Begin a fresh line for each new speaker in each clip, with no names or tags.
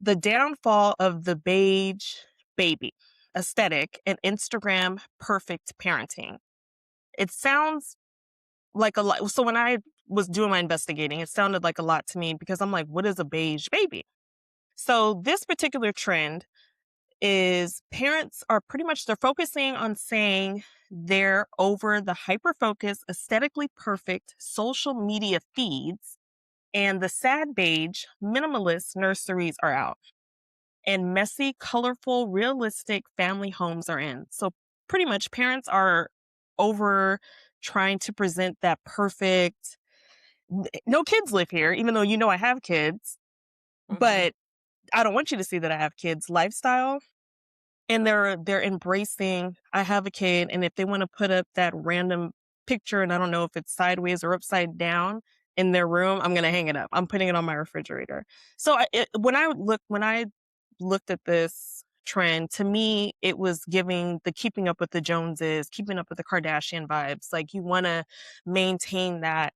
the downfall of the beige baby aesthetic and Instagram perfect parenting. It sounds like a lot. So when I was doing my investigating, it sounded like a lot to me because I'm like, what is a beige baby? So this particular trend is parents are pretty much they're focusing on saying they're over the hyper focus, aesthetically perfect social media feeds, and the sad beige minimalist nurseries are out, and messy, colorful, realistic family homes are in. So pretty much parents are over trying to present that perfect no kids live here, even though I have kids,
Mhm.
but I don't want you to see that I have kids lifestyle. And they're embracing, I have a kid, and if they wanna put up that random picture, and I don't know if it's sideways or upside down in their room, I'm gonna hang it up. I'm putting it on my refrigerator. So when I looked at this trend, to me, it was giving the keeping up with the Joneses, keeping up with the Kardashian vibes. Like, you wanna maintain that,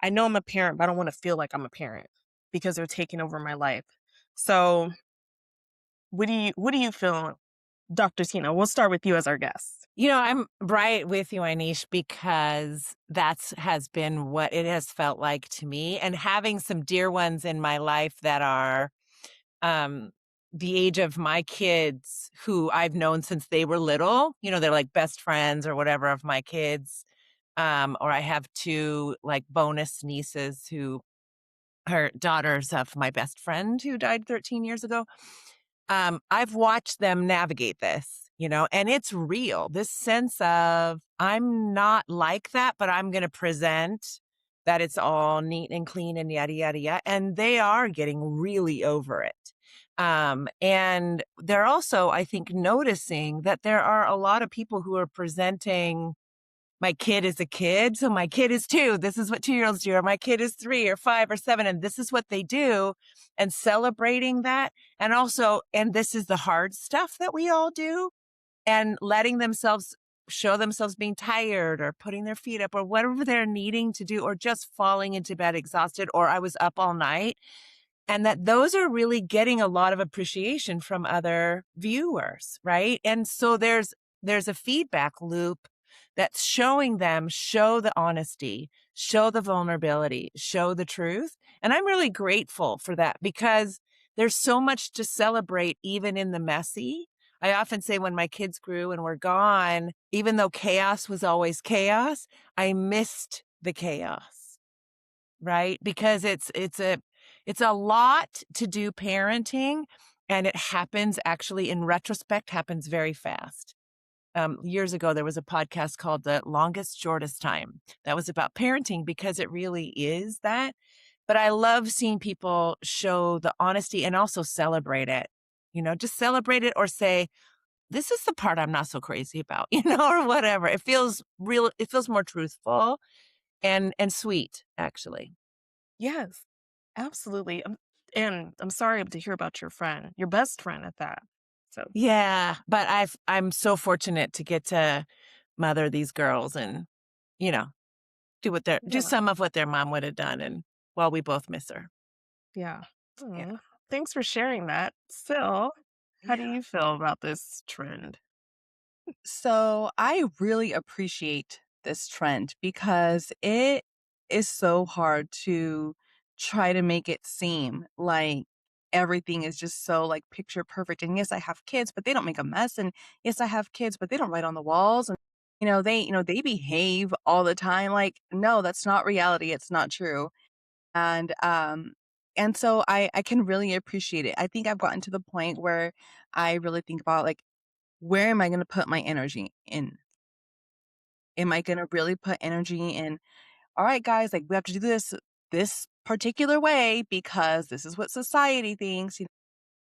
I know I'm a parent, but I don't wanna feel like I'm a parent because they're taking over my life. So, what do you feel, Dr. Tina? We'll start with you as our guest.
I'm right with you, Anish, because that's has been what it has felt like to me. And having some dear ones in my life that are um, the age of my kids who I've known since they were little, they're like best friends or whatever of my kids. Or I have two like bonus nieces who are daughters of my best friend who died 13 years ago. I've watched them navigate this, and it's real. This sense of I'm not like that, but I'm going to present that it's all neat and clean and yada, yada, yada. And they are getting really over it. And they're also, I think, noticing that there are a lot of people who are presenting my kid is a kid. So my kid is 2. This is what 2-year-olds do. Or my kid is 3 or 5 or 7. And this is what they do. And celebrating that. And this is the hard stuff that we all do. And letting themselves show themselves being tired or putting their feet up or whatever they're needing to do, or just falling into bed exhausted, or I was up all night. And that those are really getting a lot of appreciation from other viewers, right? And so there's a feedback loop that's showing them, show the honesty, show the vulnerability, show the truth. And I'm really grateful for that because there's so much to celebrate even in the messy. I often say when my kids grew and were gone, even though chaos was always chaos, I missed the chaos, right? Because it's a lot to do parenting, and it happens actually in retrospect, happens very fast. Years ago, there was a podcast called The Longest Shortest Time that was about parenting because it really is that. But I love seeing people show the honesty and also celebrate it. Just celebrate it or say, this is the part I'm not so crazy about, or whatever. It feels real. It feels more truthful and sweet, actually.
Yes, absolutely. And I'm sorry to hear about your friend, your best friend at that. So,
Yeah, but I'm so fortunate to get to mother these girls and, you know, do
yeah,
some of what their mom would have done, and while we both miss her.
yeah.
Yeah.
Aw, thanks for sharing that. So, how do
Yeah.
you feel about this trend?
So I really appreciate this trend because it is so hard to try to make it seem like everything is just so like picture perfect. And yes, I have kids, but they don't make a mess. And yes, I have kids, but they don't write on the walls. And they behave all the time. Like, no, that's not reality. It's not true. And so I can really appreciate it. I think I've gotten to the point where I really think about like where am I gonna put my energy in? Am I gonna really put energy in, "All right, guys, like, we have to do this particular way because this is what society thinks,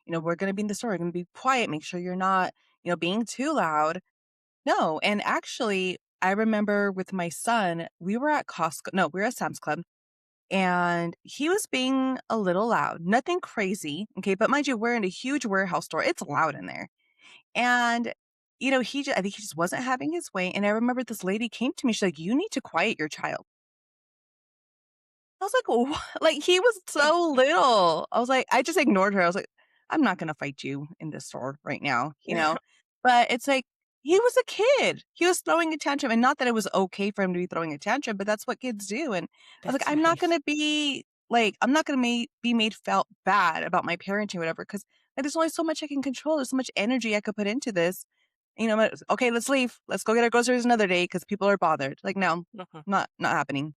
we're gonna be in the store, we're gonna be quiet, make sure you're not, being too loud." No, and actually, I remember with my son, we were at Costco no, we were at Sam's Club, and he was being a little loud. Nothing crazy, okay, but mind you, we're in a huge warehouse store, it's loud in there. And, I think he just wasn't having his way, and I remember this lady came to me, she's like, "You need to quiet your child." I was like, "What?" Like, he was so little. I was like I just ignored her. I was like, I'm not gonna fight you in this store right now, you know? But it's like, he was a kid. He was throwing a tantrum, and not that it was okay for him to be throwing a tantrum, but that's what kids do, and I was like,
That's
I'm not
right.
gonna be like, I'm not gonna be made felt bad about my parenting or whatever, 'cause, like, there's only so much I can control, there's so much energy I could put into this. You know what? Okay, let's leave. Let's go get our groceries another day because people are bothered. Like, no,
Mhm.
not happening.